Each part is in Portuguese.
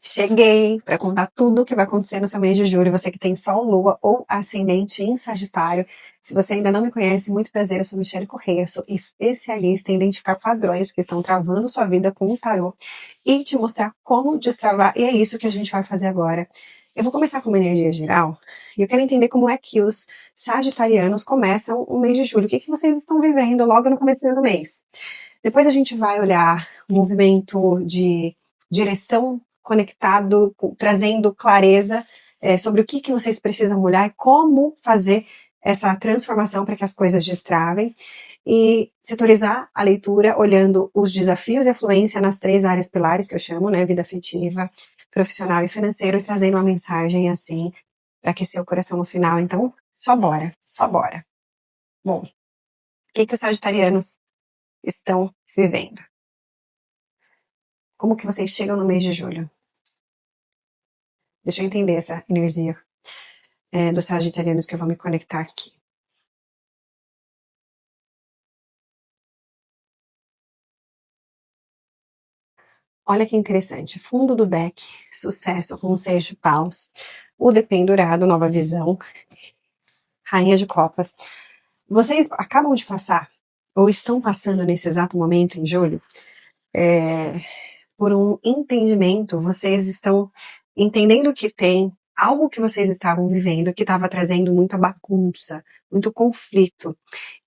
Cheguei para contar tudo o que vai acontecer no seu mês de julho. Você que tem Sol, Lua ou Ascendente em Sagitário. Se você ainda não me conhece, muito prazer, eu sou Michelle Correia, sou especialista em identificar padrões que estão travando sua vida com o tarô e te mostrar como destravar, e é isso que a gente vai fazer agora. Eu vou começar com uma energia geral e eu quero entender como é que os sagitarianos começam o mês de julho. O que vocês estão vivendo logo no começo do mês? Depois a gente vai olhar o movimento de direção conectado, trazendo clareza sobre o que vocês precisam olhar e como fazer essa transformação para que as coisas destravem e setorizar a leitura olhando os desafios e a fluência nas 3 áreas pilares que eu chamo, né, vida afetiva, profissional e financeiro, e trazendo uma mensagem assim para aquecer o coração no final. Então, só bora, só bora. Bom, o que os sagitarianos estão vivendo? Como que vocês chegam no mês de julho? Deixa eu entender essa energia dos sagitarianos que eu vou me conectar aqui. Olha que interessante. Fundo do deck, sucesso com 6 de paus, o dependurado, nova visão, rainha de copas. Vocês acabam de passar, ou estão passando nesse exato momento em julho, por um entendimento, vocês estão entendendo que tem algo que vocês estavam vivendo que estava trazendo muita bagunça, muito conflito.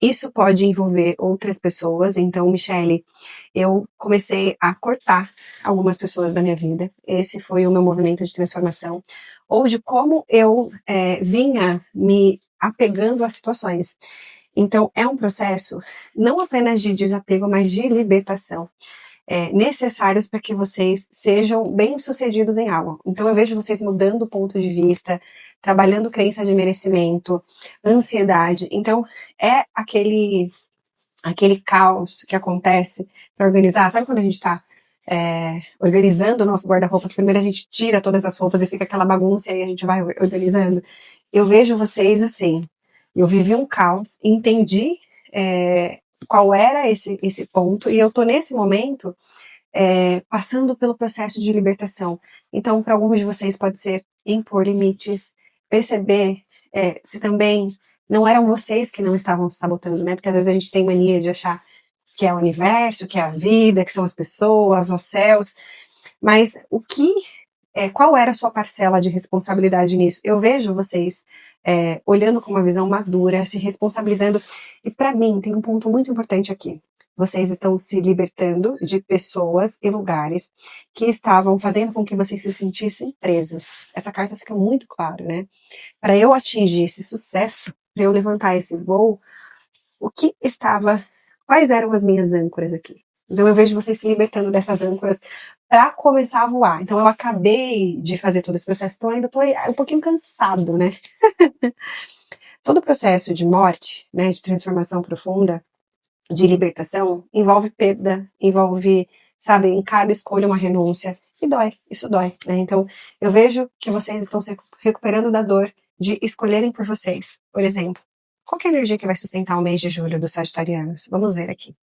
Isso pode envolver outras pessoas, então, Michelle, eu comecei a cortar algumas pessoas da minha vida. Esse foi o meu movimento de transformação, ou de como eu vinha me apegando a situações. Então, é um processo não apenas de desapego, mas de libertação. Necessários para que vocês sejam bem-sucedidos em algo. Então eu vejo vocês mudando o ponto de vista, trabalhando crença de merecimento, ansiedade. Então é aquele caos que acontece para organizar. Sabe quando a gente está organizando o nosso guarda-roupa, que primeiro a gente tira todas as roupas e fica aquela bagunça e aí a gente vai organizando? Eu vejo vocês assim, eu vivi um caos, entendi qual era esse ponto, e eu tô nesse momento passando pelo processo de libertação. Então, para alguns de vocês pode ser impor limites, perceber se também não eram vocês que não estavam se sabotando, né? Porque às vezes a gente tem mania de achar que é o universo, que é a vida, que são as pessoas, os céus, mas qual era a sua parcela de responsabilidade nisso? Eu vejo vocês olhando com uma visão madura, se responsabilizando, e para mim tem um ponto muito importante aqui. Vocês estão se libertando de pessoas e lugares que estavam fazendo com que vocês se sentissem presos. Essa carta fica muito clara, né? Para eu atingir esse sucesso, para eu levantar esse voo, quais eram as minhas âncoras aqui? Então eu vejo vocês se libertando dessas âncoras para começar a voar. Então eu acabei de fazer todo esse processo, então ainda estou um pouquinho cansado, né? Todo o processo de morte, né, de transformação profunda, de libertação, envolve perda, envolve, sabe, em cada escolha uma renúncia, e dói, isso dói, né? Então eu vejo que vocês estão se recuperando da dor de escolherem por vocês. Por exemplo, qual que é a energia que vai sustentar o mês de julho dos sagitarianos? Vamos ver aqui.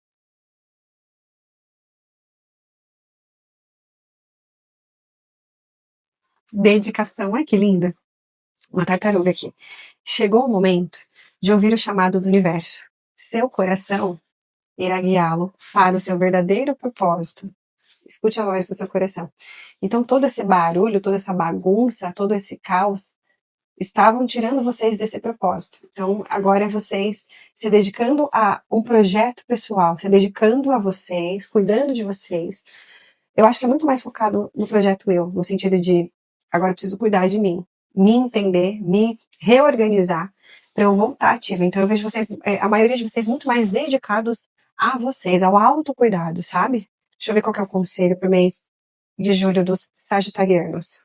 Dedicação, ai que linda. Uma tartaruga aqui. Chegou o momento de ouvir o chamado do universo. Seu coração irá guiá-lo para o seu verdadeiro propósito. Escute a voz do seu coração. Então todo esse barulho, toda essa bagunça, todo esse caos estavam tirando vocês desse propósito. Então agora é vocês se dedicando a um projeto pessoal, se dedicando a vocês, cuidando de vocês. Eu acho que é muito mais focado no projeto eu, no sentido de agora eu preciso cuidar de mim, me entender, me reorganizar para eu voltar ativa. Então eu vejo vocês, a maioria de vocês muito mais dedicados a vocês, ao autocuidado, sabe? Deixa eu ver qual que é o conselho pro mês de julho dos sagitarianos.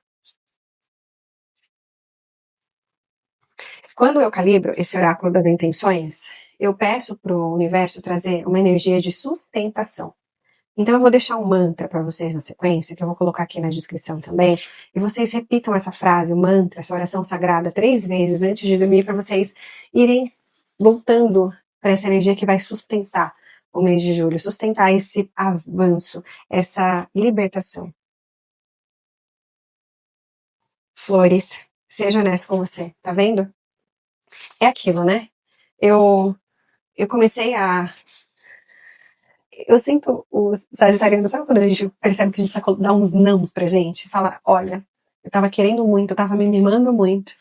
Quando eu calibro esse oráculo das intenções, eu peço pro universo trazer uma energia de sustentação. Então eu vou deixar um mantra para vocês na sequência, que eu vou colocar aqui na descrição também, e vocês repitam essa frase, o mantra, essa oração sagrada 3 vezes antes de dormir, para vocês irem voltando para essa energia que vai sustentar o mês de julho, sustentar esse avanço, essa libertação. flores. Seja honesto com você, tá vendo? É aquilo, né? Eu comecei a. Eu sinto os sagitarianos, sabe quando a gente percebe que a gente precisa dar uns nãos pra gente? Falar, olha, eu tava querendo muito, eu tava me mimando muito.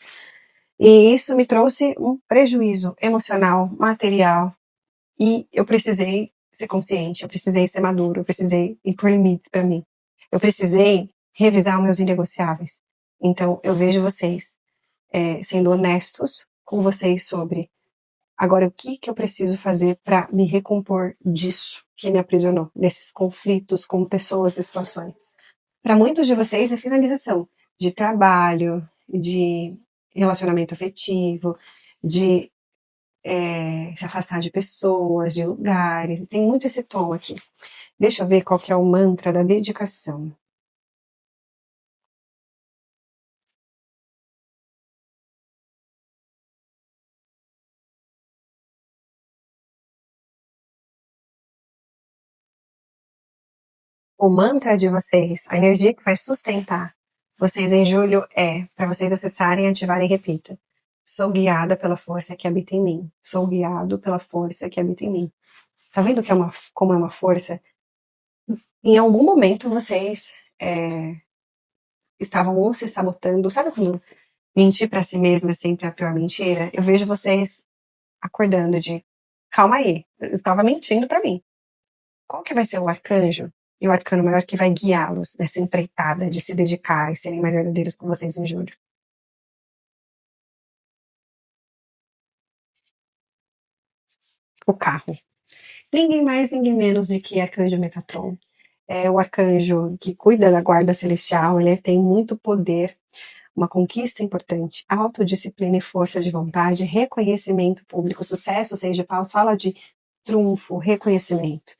E isso me trouxe um prejuízo emocional, material. E eu precisei ser consciente, eu precisei ser maduro, eu precisei impor limites pra mim. Eu precisei revisar os meus inegociáveis. Então, eu vejo vocês sendo honestos com vocês sobre agora o que eu preciso fazer para me recompor disso que me aprisionou, desses conflitos com pessoas e situações. Para muitos de vocês é finalização de trabalho, de relacionamento afetivo, de se afastar de pessoas, de lugares. Tem muito esse tom aqui. Deixa eu ver qual que é o mantra da dedicação. O mantra de vocês, a energia que vai sustentar vocês em julho é para vocês acessarem, ativarem e repita. Sou guiada pela força que habita em mim. Sou guiado pela força que habita em mim. Tá vendo que como é uma força? Em algum momento vocês estavam ou se sabotando. Sabe quando mentir para si mesmo é sempre a pior mentira? Eu vejo vocês acordando de calma aí, eu tava mentindo para mim. Qual que vai ser o arcanjo e o arcano maior que vai guiá-los nessa empreitada de se dedicar e serem mais verdadeiros com vocês em julho? O carro. Ninguém mais, ninguém menos do que arcanjo Metatron. É o arcanjo que cuida da guarda celestial, ele tem muito poder, uma conquista importante, autodisciplina e força de vontade, reconhecimento público, sucesso, seis de paus, fala de trunfo, reconhecimento.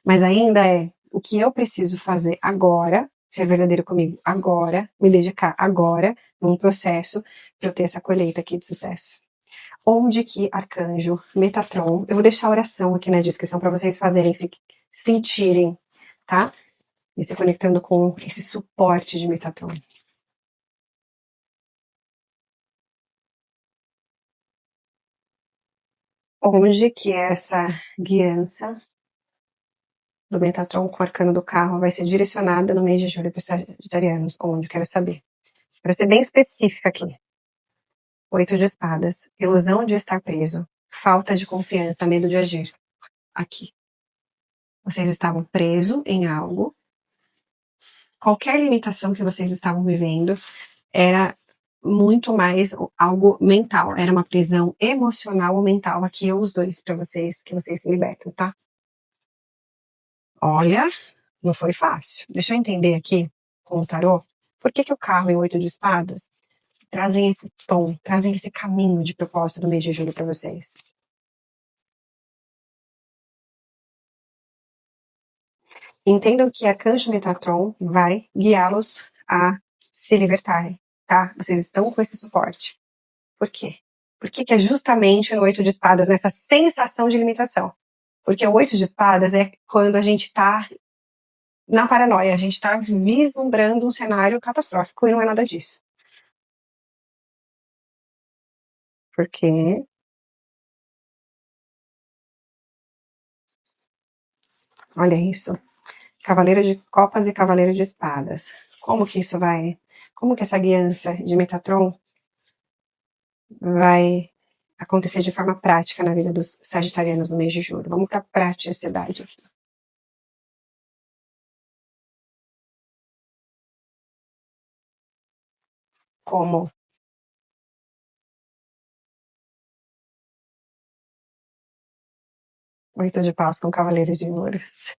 Mas ainda é o que eu preciso fazer agora, ser verdadeiro comigo agora, me dedicar agora, num processo, para eu ter essa colheita aqui de sucesso. Onde que arcanjo, Metatron, eu vou deixar a oração aqui na descrição para vocês fazerem, se sentirem, tá? E se conectando com esse suporte de Metatron. Onde que essa guiança do Metatron com o arcano do carro vai ser direcionada no mês de julho para os sagitarianos? Onde? Quero saber. Quero ser bem específica aqui. 8 de espadas. Ilusão de estar preso. Falta de confiança, medo de agir. Aqui. Vocês estavam presos em algo. Qualquer limitação que vocês estavam vivendo era muito mais algo mental. Era uma prisão emocional ou mental. Aqui os dois para vocês, que vocês se libertam, tá? Olha, não foi fácil. Deixa eu entender aqui com o tarô. Por que o carro e o 8 de espadas trazem esse tom, trazem esse caminho de propósito do mês de julho para vocês? Entendam que Arcanjo Metatron vai guiá-los a se libertarem, tá? Vocês estão com esse suporte. Por quê? Por que é justamente no 8 de espadas, nessa sensação de limitação? Porque o 8 de espadas é quando a gente tá na paranoia, a gente tá vislumbrando um cenário catastrófico e não é nada disso. Porque, olha isso, Cavaleiro de Copas e Cavaleiro de Espadas. Como que isso vai, como que essa guiança de Metatron vai acontecer de forma prática na vida dos sagitarianos no mês de julho? Vamos para a praticidade aqui. Como? Oito de paus com Cavaleiros de Ouros.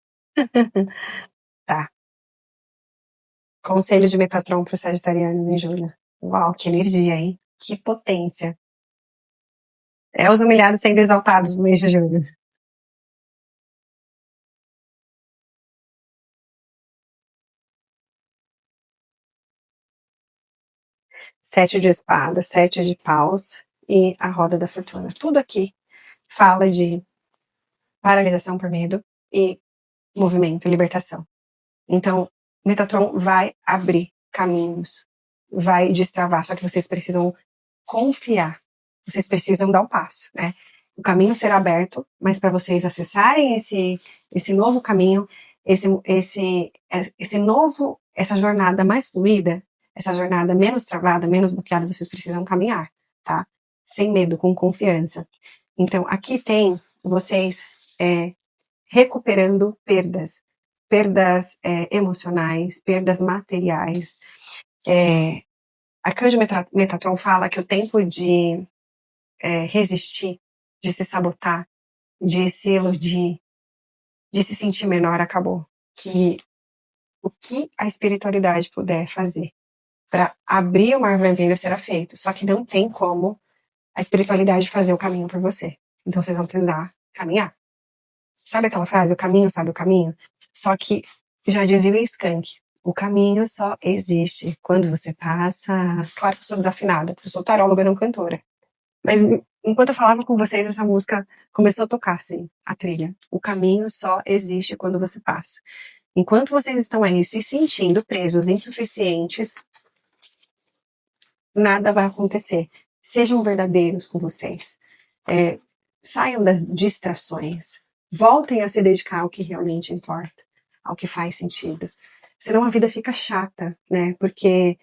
Tá. Conselho de Metatron para os sagitarianos em julho. Uau, que energia, hein? Que potência. É os humilhados sendo exaltados no mês de julho. Sete de espadas, sete de paus e a roda da fortuna. Tudo aqui fala de paralisação por medo e movimento, libertação. Então, Metatron vai abrir caminhos vai destravar, só que vocês precisam confiar. Vocês precisam dar o passo, né? O caminho será aberto, mas para vocês acessarem esse novo caminho, essa jornada mais fluida, essa jornada menos travada, menos bloqueada, vocês precisam caminhar, tá? Sem medo, com confiança. Então, aqui tem vocês recuperando perdas emocionais, perdas materiais. Arcanjo Metatron fala que o tempo de resistir, de se sabotar, de se iludir, de se sentir menor acabou. Que o que a espiritualidade puder fazer para abrir o mar vermelho será feito. Só que não tem como a espiritualidade fazer o caminho por você. Então vocês vão precisar caminhar. Sabe aquela frase, o caminho sabe o caminho? Só que já dizia o Skank, o caminho só existe quando você passa. Claro que eu sou desafinada, porque eu sou taróloga, não cantora. Mas enquanto eu falava com vocês, essa música começou a tocar, assim, a trilha. O caminho só existe quando você passa. Enquanto vocês estão aí se sentindo presos, insuficientes, nada vai acontecer. Sejam verdadeiros com vocês. Saiam das distrações. Voltem a se dedicar ao que realmente importa, ao que faz sentido. Senão a vida fica chata, né? Porque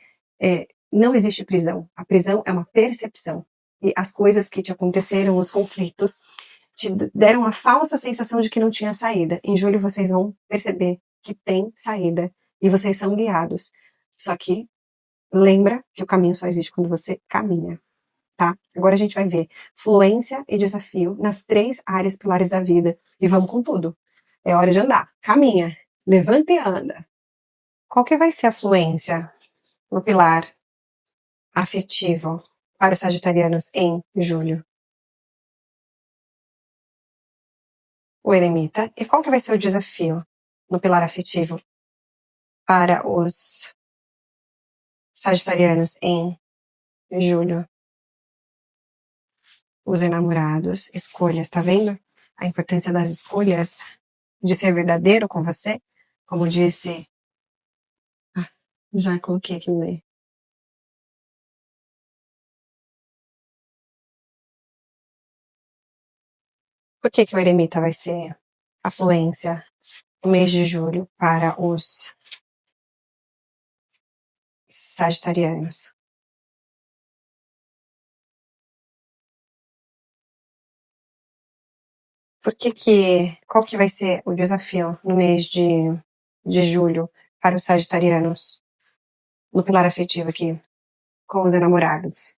não existe prisão. A prisão é uma percepção. E as coisas que te aconteceram, os conflitos, te deram a falsa sensação de que não tinha saída. Em julho vocês vão perceber que tem saída e vocês são guiados. Só que lembra que o caminho só existe quando você caminha, tá? Agora a gente vai ver fluência e desafio nas 3 áreas pilares da vida. E vamos com tudo. É hora de andar. Caminha. Levanta e anda. Qual que vai ser a fluência no pilar afetivo para os sagitarianos em julho? O eremita. E qual que vai ser o desafio no pilar afetivo para os sagitarianos em julho? Os enamorados. Escolhas, tá vendo? A importância das escolhas, de ser verdadeiro com você, como disse. Já coloquei aqui no meio. Por que que o eremita vai ser a fluência no mês de julho para os sagitarianos? Qual que vai ser o desafio no mês de julho para os sagitarianos, no pilar afetivo aqui, com os enamorados?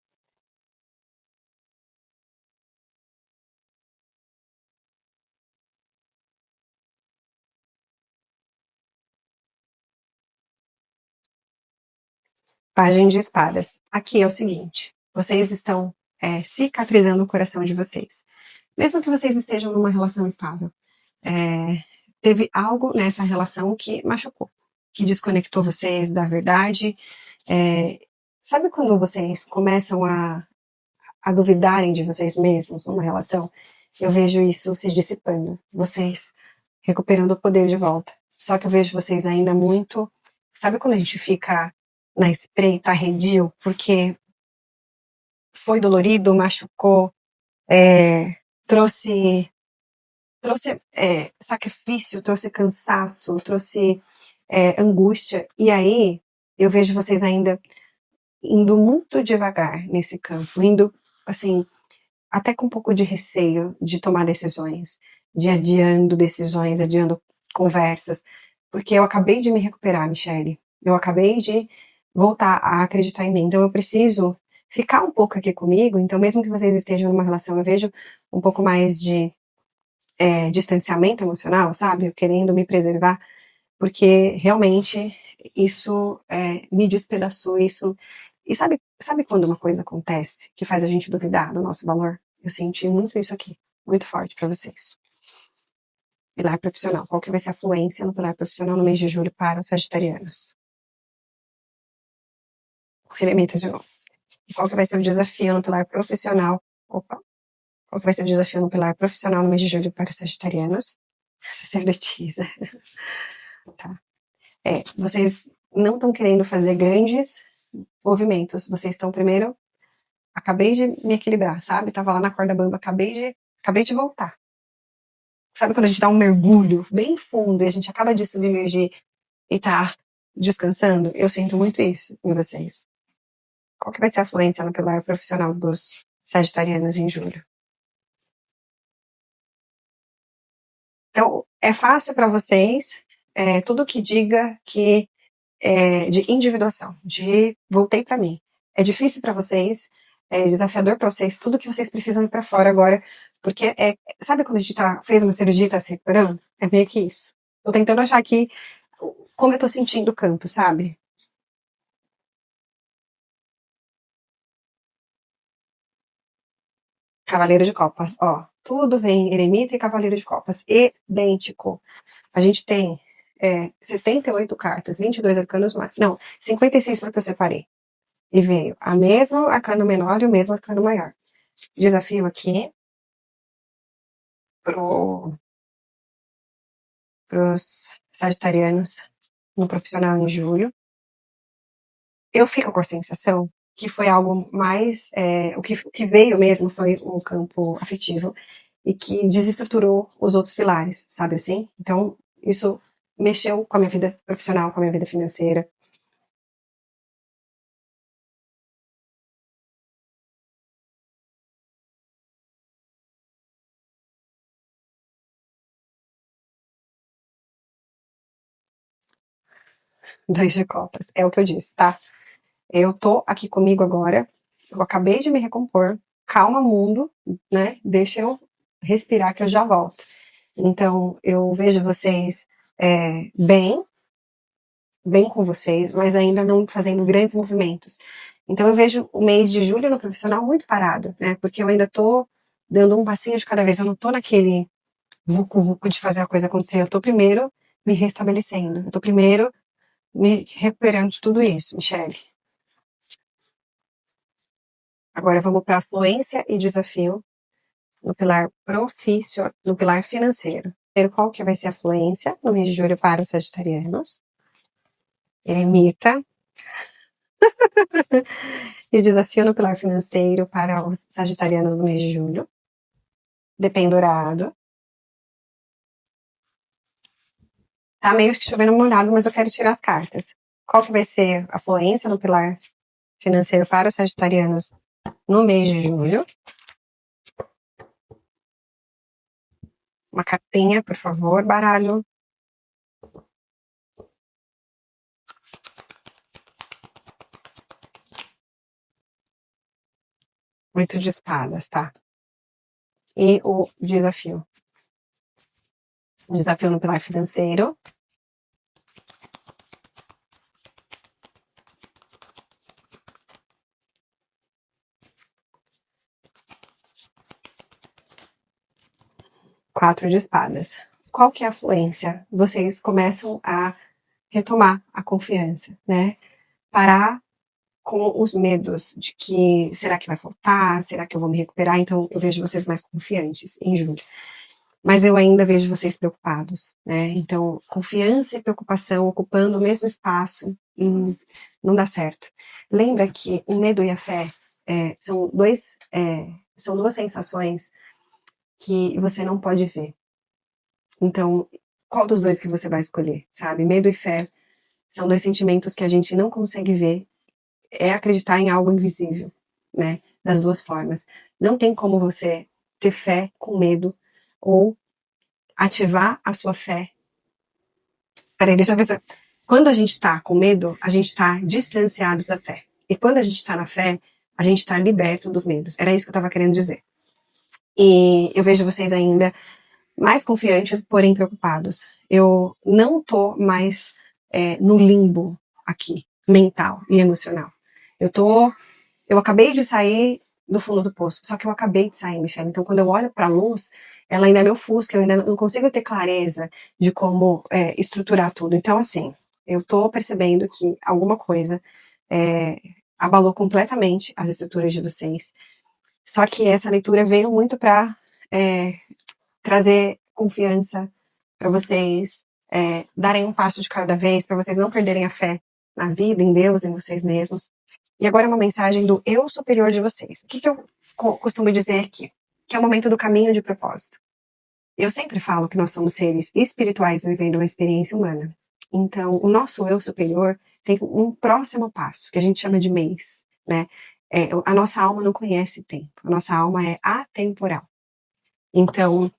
Pagem de espadas. Aqui é o seguinte, vocês estão cicatrizando o coração de vocês. Mesmo que vocês estejam numa relação estável, teve algo nessa relação que machucou, que desconectou vocês da verdade. Sabe quando vocês começam a duvidarem de vocês mesmos numa relação? Eu vejo isso se dissipando, vocês recuperando o poder de volta. Só que eu vejo vocês ainda muito. Sabe quando a gente fica na espreita, arredio, porque foi dolorido, machucou, trouxe sacrifício, trouxe cansaço, trouxe angústia. E aí eu vejo vocês ainda indo muito devagar nesse campo, indo assim, até com um pouco de receio de tomar decisões, de adiando decisões, adiando conversas, porque eu acabei de me recuperar, Michele. Eu acabei de voltar a acreditar em mim. Então eu preciso ficar um pouco aqui comigo. Então, mesmo que vocês estejam numa relação, eu vejo um pouco mais de distanciamento emocional, sabe? Eu querendo me preservar, porque realmente isso me despedaçou, isso. E sabe quando uma coisa acontece que faz a gente duvidar do nosso valor? Eu senti muito isso aqui, muito forte para vocês. Pilar profissional. Qual que vai ser a fluência no pilar profissional no mês de julho para os sagitarianos? Remeta de novo. Qual que vai ser o desafio no pilar profissional? Opa. Qual que vai ser o desafio no pilar profissional no mês de julho para os sagitarianos? Sacerdotisa. Tá. Vocês não estão querendo fazer grandes movimentos. Vocês estão primeiro, acabei de me equilibrar, sabe? Tava lá na corda bamba, acabei de voltar. Sabe quando a gente dá um mergulho bem fundo e a gente acaba de submergir e tá descansando? Eu sinto muito isso em vocês. Qual que vai ser a fluência no pilar profissional dos sagitarianos em julho? Então, é fácil para vocês, tudo que diga que de individuação, de voltei para mim. É difícil para vocês, é desafiador para vocês, tudo que vocês precisam ir para fora agora, porque sabe quando a gente fez uma cirurgia e tá se recuperando? É meio que isso. Tô tentando achar aqui como eu tô sentindo o campo, sabe? Cavaleiro de Copas, ó. Tudo vem eremita e Cavaleiro de Copas. Idêntico. A gente tem 78 cartas, 22 arcanos mais. Não, 56 porque eu separei. E veio a mesma arcano menor e o mesmo arcano maior. Desafio aqui pros sagitarianos no profissional em julho. Eu fico com a sensação que foi algo mais, o que veio mesmo foi o campo afetivo e que desestruturou os outros pilares, sabe assim? Então, isso mexeu com a minha vida profissional, com a minha vida financeira. Dois de copas, é o que eu disse, tá? Eu tô aqui comigo agora, eu acabei de me recompor, calma mundo, né? Deixa eu respirar que eu já volto. Então, eu vejo vocês bem com vocês, mas ainda não fazendo grandes movimentos. Então, eu vejo o mês de julho no profissional muito parado, né? Porque eu ainda tô dando um passinho de cada vez, eu não tô naquele vucu-vucu de fazer a coisa acontecer, eu tô primeiro me restabelecendo, eu tô primeiro me recuperando de tudo isso, Michele. Agora vamos para fluência e desafio no pilar no pilar financeiro. Qual que vai ser a fluência no mês de julho para os sagitarianos? Eremita. E o desafio no pilar financeiro para os sagitarianos no mês de julho? Dependurado. Tá meio que chovendo molhado, mas eu quero tirar as cartas. Qual que vai ser a fluência no pilar financeiro para os sagitarianos no mês de julho? Uma cartinha, por favor, baralho. Oito de espadas, tá? E o desafio. O desafio no pilar financeiro. Quatro de espadas. Qual que é a fluência? Vocês começam a retomar a confiança, né? Parar com os medos de que será que vai faltar? Será que eu vou me recuperar? Então eu vejo vocês mais confiantes em julho. Mas eu ainda vejo vocês preocupados, né? Então, confiança e preocupação ocupando o mesmo espaço não dá certo. Lembra que o medo e a fé são duas sensações que você não pode ver. Então, qual dos dois que você vai escolher, sabe? Medo e fé são dois sentimentos que a gente não consegue ver, é acreditar em algo invisível, né? Das duas formas. Não tem como você ter fé com medo ou ativar a sua fé. Peraí, deixa eu ver se... Quando a gente tá com medo, a gente tá distanciados da fé. E quando a gente tá na fé, a gente tá liberto dos medos. Era isso que eu tava querendo dizer. E eu vejo vocês ainda mais confiantes, porém preocupados. Eu não tô mais no limbo aqui, mental e emocional. Eu acabei de sair do fundo do poço, só que eu acabei de sair, Michelle. Então, quando eu olho para a luz, ela ainda me ofusca, eu ainda não consigo ter clareza de como estruturar tudo. Então, assim, eu tô percebendo que alguma coisa abalou completamente as estruturas de vocês. Só que essa leitura veio muito para trazer confiança para vocês darem um passo de cada vez, para vocês não perderem a fé na vida, em Deus, em vocês mesmos. E agora uma mensagem do eu superior de vocês. O que eu costumo dizer aqui? Que é o momento do caminho de propósito. Eu sempre falo que nós somos seres espirituais vivendo uma experiência humana. Então, o nosso eu superior tem um próximo passo, que a gente chama de mês, né? A nossa alma não conhece tempo. A nossa alma é atemporal. Então,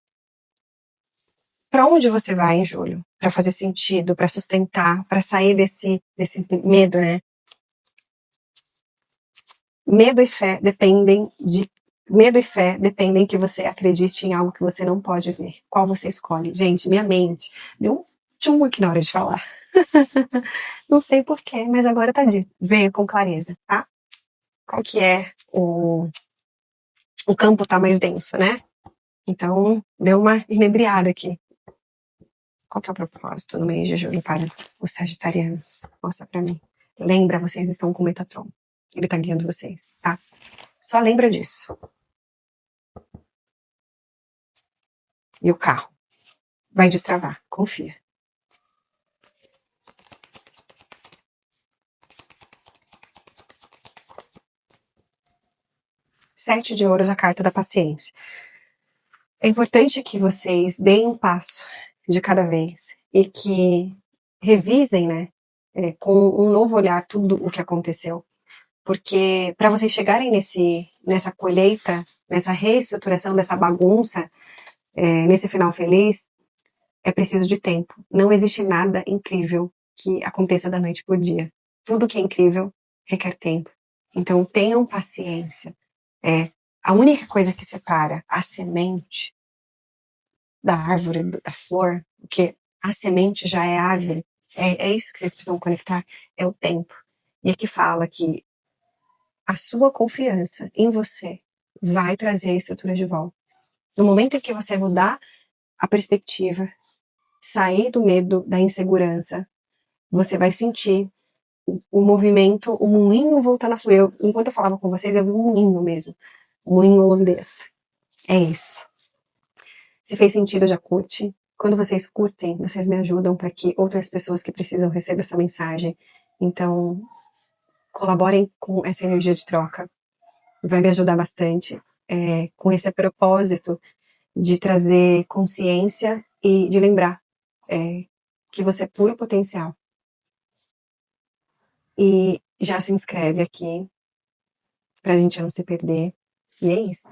para onde você vai em julho? Para fazer sentido, para sustentar, para sair desse medo, né? Medo e fé dependem que você acredite em algo que você não pode ver. Qual você escolhe? Gente, minha mente deu um tchum aqui na hora de falar. Não sei porquê, mas agora tá dito. Veio com clareza, tá? Qual que é o campo tá mais denso, né? Então, deu uma inebriada aqui. Qual que é o propósito no mês de julho para os sagitarianos? Mostra pra mim. Lembra, vocês estão com o Metatron. Ele tá guiando vocês, tá? Só lembra disso. E o carro vai destravar, confia. Sete de ouros, a carta da paciência. É importante que vocês deem um passo de cada vez e que revisem, né, com um novo olhar tudo o que aconteceu. Porque para vocês chegarem nessa colheita, nessa reestruturação dessa bagunça, nesse final feliz, é preciso de tempo. Não existe nada incrível que aconteça da noite pro dia. Tudo que é incrível requer tempo. Então tenham paciência. A única coisa que separa a semente da árvore, da flor, porque a semente já é árvore, é isso que vocês precisam conectar, é o tempo. E aqui fala que a sua confiança em você vai trazer a estrutura de volta. No momento em que você mudar a perspectiva, sair do medo, da insegurança, você vai sentir o movimento, o moinho voltando a fluir. Enquanto eu falava com vocês, eu vi um moinho mesmo. Um moinho holandês. É isso. Se fez sentido, já curte. Quando vocês curtem, vocês me ajudam para que outras pessoas que precisam recebam essa mensagem. Então, colaborem com essa energia de troca. Vai me ajudar bastante com esse propósito de trazer consciência e de lembrar que você é puro potencial. E já se inscreve aqui pra gente não se perder. E é isso.